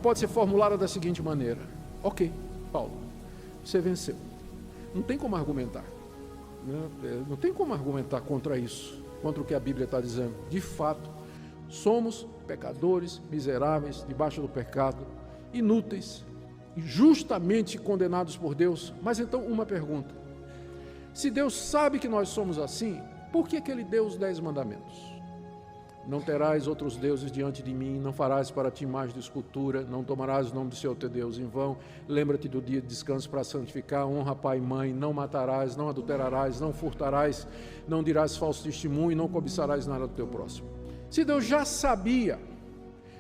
pode ser formulada da seguinte maneira: ok, Paulo, você venceu. Não tem como argumentar. Não tem como argumentar contra isso, contra o que a Bíblia está dizendo. De fato, somos pecadores, miseráveis, debaixo do pecado, inúteis, justamente condenados por Deus. Mas então, uma pergunta: se Deus sabe que nós somos assim, por que Ele deu os 10 mandamentos? Não terás outros deuses diante de mim, não farás para ti imagem de escultura, não tomarás o nome do Senhor teu Deus em vão, lembra-te do dia de descanso para santificar, honra pai e mãe, não matarás, não adulterarás, não furtarás, não dirás falso testemunho, não cobiçarás nada do teu próximo. Se Deus já sabia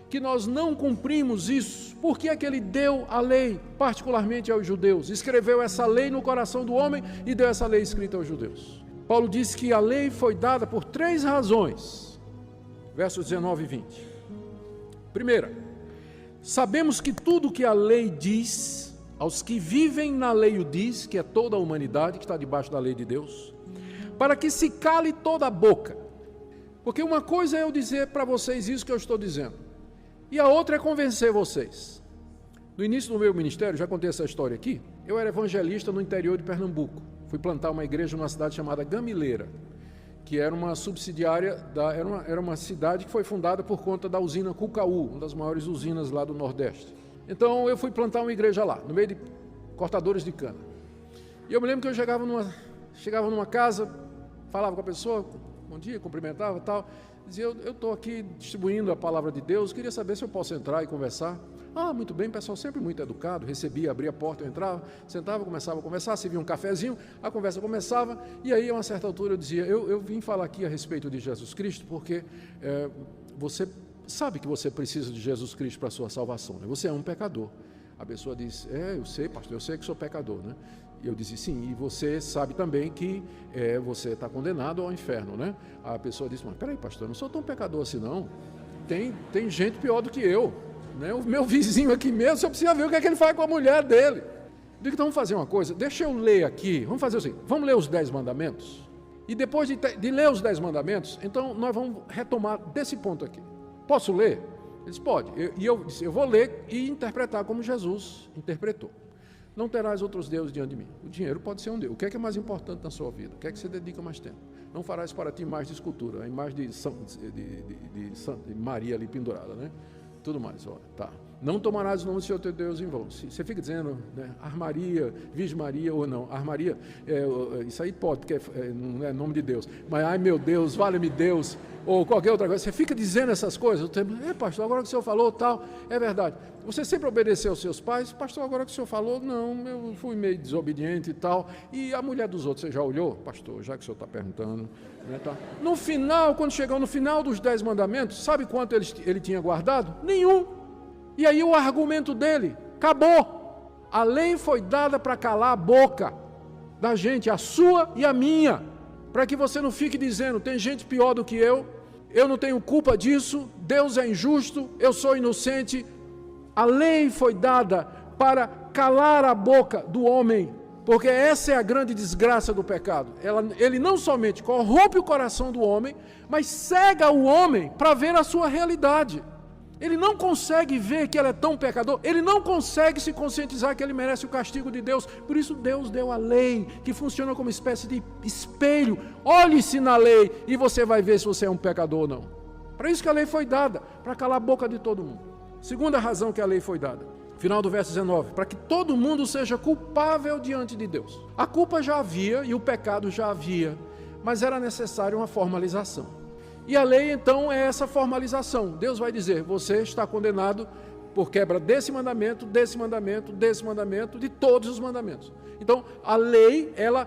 que nós não cumprimos isso, por que é que Ele deu a lei, particularmente aos judeus? Escreveu essa lei no coração do homem e deu essa lei escrita aos judeus. Paulo disse que a lei foi dada por 3 razões. Versos 19 e 20. Primeira, sabemos que tudo que a lei diz, aos que vivem na lei o diz, que é toda a humanidade que está debaixo da lei de Deus, para que se cale toda a boca. Porque uma coisa é eu dizer para vocês isso que eu estou dizendo, e a outra é convencer vocês. No início do meu ministério, já contei essa história aqui, eu era evangelista no interior de Pernambuco. Fui plantar uma igreja numa cidade chamada Gamileira, que era uma subsidiária, era uma cidade que foi fundada por conta da usina Cucaú, uma das maiores usinas lá do Nordeste. Então eu fui plantar uma igreja lá, no meio de cortadores de cana. E eu me lembro que eu chegava numa casa, falava com a pessoa, bom dia, cumprimentava e tal, dizia, eu estou aqui distribuindo a palavra de Deus, queria saber se eu posso entrar e conversar. Ah, muito bem, pessoal sempre muito educado, recebia, abria a porta, eu entrava, sentava, começava a conversar, servia um cafezinho, a conversa começava, e aí a uma certa altura eu dizia, eu vim falar aqui a respeito de Jesus Cristo, porque você sabe que você precisa de Jesus Cristo para a sua salvação, né? Você é um pecador. A pessoa diz, eu sei, pastor, eu sei que sou pecador, né? E eu disse, sim, e você sabe também que você está condenado ao inferno, né? A pessoa disse, mas peraí, pastor, eu não sou tão pecador assim não, tem gente pior do que eu. O meu vizinho aqui mesmo, você precisa ver o que é que ele faz com a mulher dele. Eu digo, então vamos fazer uma coisa, deixa eu ler aqui, vamos fazer assim, vamos ler os 10 mandamentos, e depois de ler os 10 mandamentos, então nós vamos retomar desse ponto aqui. Posso ler? Ele disse, pode. Eu disse, eu vou ler e interpretar como Jesus interpretou. Não terás outros deuses diante de mim. O dinheiro pode ser um deus. O que é mais importante na sua vida? O que é que você dedica mais tempo? Não farás para ti imagem de escultura, a imagem de Maria ali pendurada, né? Tudo mais, olha, tá. Não tomarás o nome do Senhor teu Deus em vão. Você fica dizendo, né, Armaria, Virgem Maria, ou não, Armaria, isso aí pode, porque não é nome de Deus, mas ai meu Deus, vale-me Deus, ou qualquer outra coisa, você fica dizendo essas coisas, pastor, agora que o senhor falou tal, é verdade. Você sempre obedeceu aos seus pais, pastor, agora que o senhor falou, não, eu fui meio desobediente e tal, e a mulher dos outros, você já olhou? Pastor, já que o senhor está perguntando, né, tá. No final, quando chegou no final dos 10 mandamentos, sabe quanto ele tinha guardado? Nenhum. E aí o argumento dele, acabou. A lei foi dada para calar a boca da gente, a sua e a minha, para que você não fique dizendo, tem gente pior do que eu não tenho culpa disso, Deus é injusto, eu sou inocente. A lei foi dada para calar a boca do homem, porque essa é a grande desgraça do pecado. Ele não somente corrompe o coração do homem, mas cega o homem para ver a sua realidade. Ele não consegue ver que ele é tão pecador, ele não consegue se conscientizar que ele merece o castigo de Deus. Por isso Deus deu a lei, que funciona como espécie de espelho. Olhe-se na lei e você vai ver se você é um pecador ou não. Para isso que a lei foi dada, para calar a boca de todo mundo. Segunda razão que a lei foi dada, final do verso 19, para que todo mundo seja culpável diante de Deus. A culpa já havia e o pecado já havia, mas era necessária uma formalização. E a lei, então, é essa formalização. Deus vai dizer, você está condenado por quebra desse mandamento, desse mandamento, desse mandamento, de todos os mandamentos. Então, a lei, ela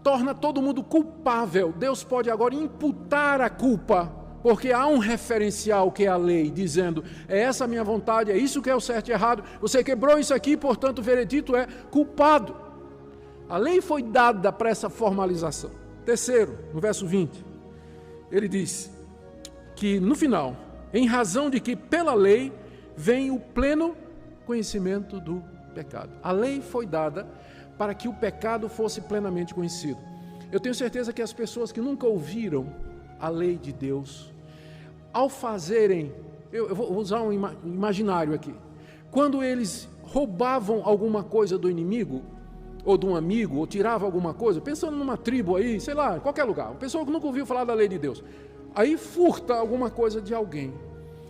torna todo mundo culpável. Deus pode agora imputar a culpa, porque há um referencial que é a lei, dizendo, é essa a minha vontade, é isso que é o certo e errado, você quebrou isso aqui, portanto, o veredito é culpado. A lei foi dada para essa formalização. Terceiro, no verso 20. Ele diz que no final, em razão de que pela lei vem o pleno conhecimento do pecado. A lei foi dada para que o pecado fosse plenamente conhecido. Eu tenho certeza que as pessoas que nunca ouviram a lei de Deus, ao fazerem, eu vou usar um imaginário aqui, quando eles roubavam alguma coisa do inimigo, ou de um amigo, ou tiravam alguma coisa, pensando numa tribo aí, sei lá, em qualquer lugar, uma pessoa que nunca ouviu falar da lei de Deus, aí furta alguma coisa de alguém.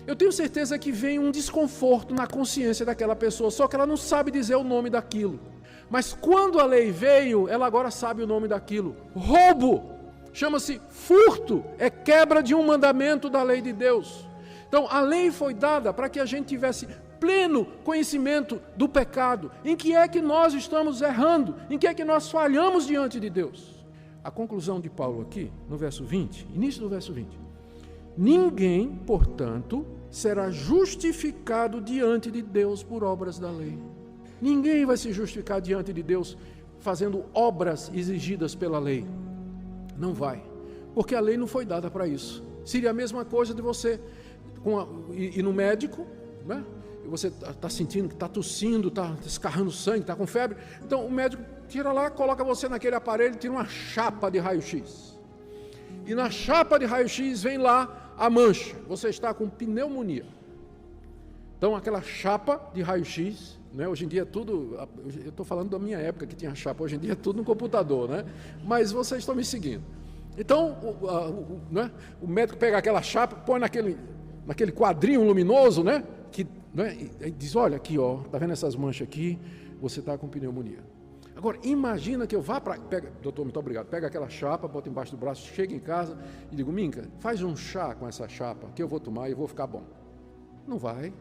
Eu tenho certeza que vem um desconforto na consciência daquela pessoa, só que ela não sabe dizer o nome daquilo. Mas quando a lei veio, ela agora sabe o nome daquilo. Roubo, chama-se furto, é quebra de um mandamento da lei de Deus. Então a lei foi dada para que a gente tivesse pleno conhecimento do pecado, em que é que nós estamos errando, em que é que nós falhamos diante de Deus. A conclusão de Paulo aqui, no verso 20, início do verso 20. Ninguém, portanto, será justificado diante de Deus por obras da lei. Ninguém vai se justificar diante de Deus fazendo obras exigidas pela lei. Não vai, porque a lei não foi dada para isso. Seria a mesma coisa de você ir no médico, né? E você está sentindo que está tossindo, está escarrando sangue, está com febre. Então o médico tira lá, coloca você naquele aparelho, tira uma chapa de raio-x. E na chapa de raio-x vem lá a mancha. Você está com pneumonia. Então aquela chapa de raio-x, né? Hoje em dia é tudo, eu estou falando da minha época que tinha chapa, hoje em dia é tudo no computador, né? Mas vocês estão me seguindo. Então né? O médico pega aquela chapa, põe naquele quadrinho luminoso, né? E diz, olha aqui, ó, tá vendo essas manchas aqui? Você está com pneumonia. Agora, imagina que eu vá para... Doutor, muito obrigado. Pega aquela chapa, bota embaixo do braço, chega em casa e digo, Minca, faz um chá com essa chapa que eu vou tomar e eu vou ficar bom. Não vai.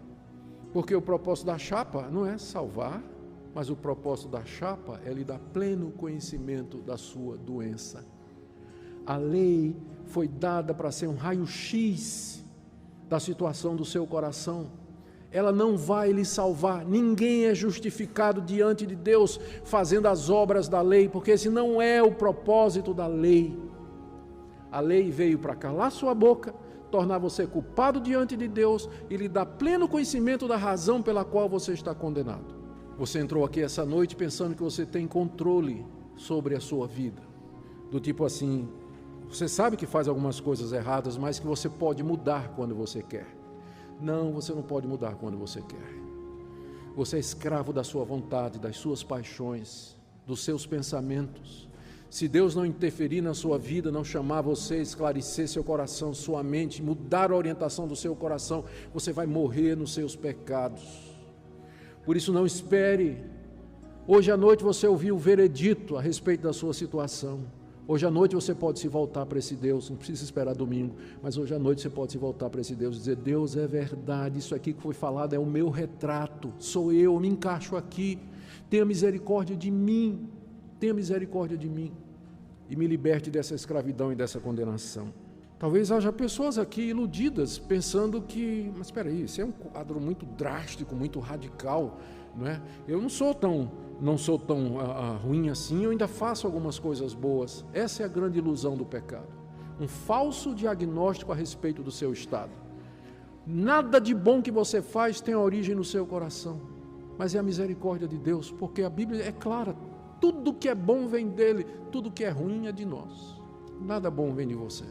Porque o propósito da chapa não é salvar, mas o propósito da chapa é lhe dar pleno conhecimento da sua doença. A lei foi dada para ser um raio-x da situação do seu coração. Ela não vai lhe salvar. Ninguém é justificado diante de Deus fazendo as obras da lei, porque esse não é o propósito da lei. A lei veio para calar sua boca, tornar você culpado diante de Deus e lhe dar pleno conhecimento da razão pela qual você está condenado. Você entrou aqui essa noite pensando que você tem controle sobre a sua vida. Do tipo assim, você sabe que faz algumas coisas erradas, mas que você pode mudar quando você quer. Não, você não pode mudar quando você quer. Você é escravo da sua vontade, das suas paixões, dos seus pensamentos. Se Deus não interferir na sua vida, não chamar você, esclarecer seu coração, sua mente, mudar a orientação do seu coração, você vai morrer nos seus pecados. Por isso não espere. Hoje à noite você ouviu o veredito a respeito da sua situação. Hoje à noite você pode se voltar para esse Deus, não precisa esperar domingo, mas hoje à noite você pode se voltar para esse Deus e dizer, Deus, é verdade, isso aqui que foi falado é o meu retrato, sou eu me encaixo aqui, tenha misericórdia de mim, e me liberte dessa escravidão e dessa condenação. Talvez haja pessoas aqui iludidas, pensando que, mas espera aí, isso é um quadro muito drástico, muito radical, não é? Eu não sou tão ruim assim, eu ainda faço algumas coisas boas. Essa é a grande ilusão do pecado. Um falso diagnóstico a respeito do seu estado. Nada de bom que você faz tem origem no seu coração, mas é a misericórdia de Deus, porque a Bíblia é clara, tudo que é bom vem dele, tudo que é ruim é de nós. Nada bom vem de você.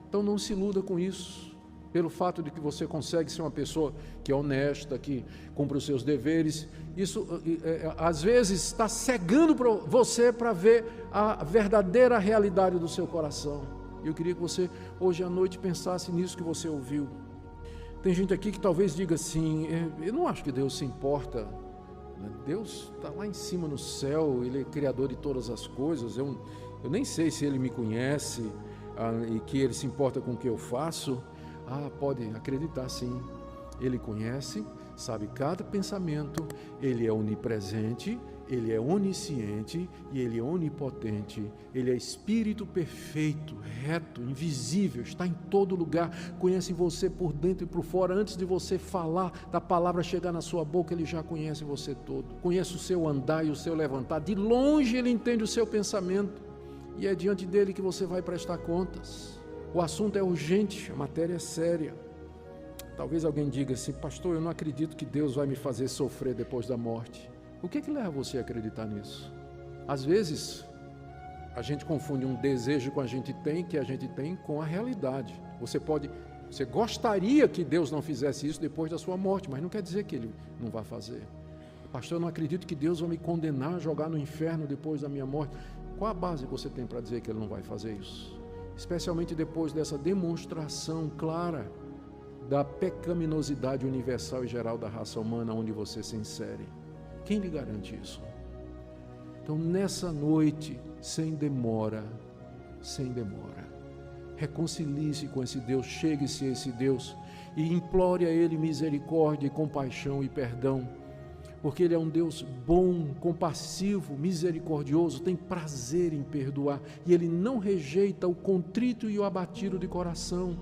Então não se iluda com isso, pelo fato de que você consegue ser uma pessoa que é honesta, que cumpre os seus deveres. Isso às vezes está cegando você para ver a verdadeira realidade do seu coração. Eu queria que você hoje à noite pensasse nisso que você ouviu. Tem gente aqui que talvez diga assim, eu não acho que Deus se importa. Deus está lá em cima no céu, Ele é criador de todas as coisas, eu nem sei se Ele me conhece e que Ele se importa com o que eu faço. Pode acreditar sim, Ele conhece, sabe cada pensamento, Ele é onipresente, Ele é onisciente e Ele é onipotente. Ele é Espírito perfeito, reto, invisível, está em todo lugar, conhece você por dentro e por fora. Antes de você falar, da palavra chegar na sua boca, Ele já conhece você todo, conhece o seu andar e o seu levantar, de longe Ele entende o seu pensamento, e é diante dEle que você vai prestar contas. O assunto é urgente, a matéria é séria. Talvez alguém diga assim, pastor, eu não acredito que Deus vai me fazer sofrer depois da morte. O que leva você a acreditar nisso? Às vezes, a gente confunde um desejo que a gente tem com a realidade. Você pode Você gostaria que Deus não fizesse isso depois da sua morte, mas não quer dizer que Ele não vai fazer. Pastor, eu não acredito que Deus vai me condenar, jogar no inferno depois da minha morte. Qual a base que você tem para dizer que Ele não vai fazer isso? Especialmente depois dessa demonstração clara da pecaminosidade universal e geral da raça humana onde você se insere. Quem lhe garante isso? Então, nessa noite, sem demora, reconcilie-se com esse Deus, chegue-se a esse Deus e implore a Ele misericórdia, compaixão e perdão, porque Ele é um Deus bom, compassivo, misericordioso, tem prazer em perdoar, e Ele não rejeita o contrito e o abatido de coração,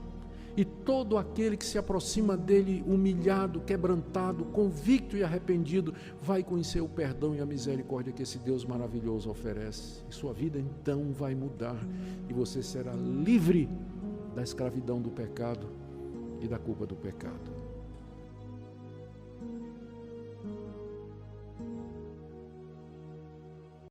e todo aquele que se aproxima dEle humilhado, quebrantado, convicto e arrependido, vai conhecer o perdão e a misericórdia que esse Deus maravilhoso oferece, e sua vida então vai mudar, e você será livre da escravidão do pecado e da culpa do pecado.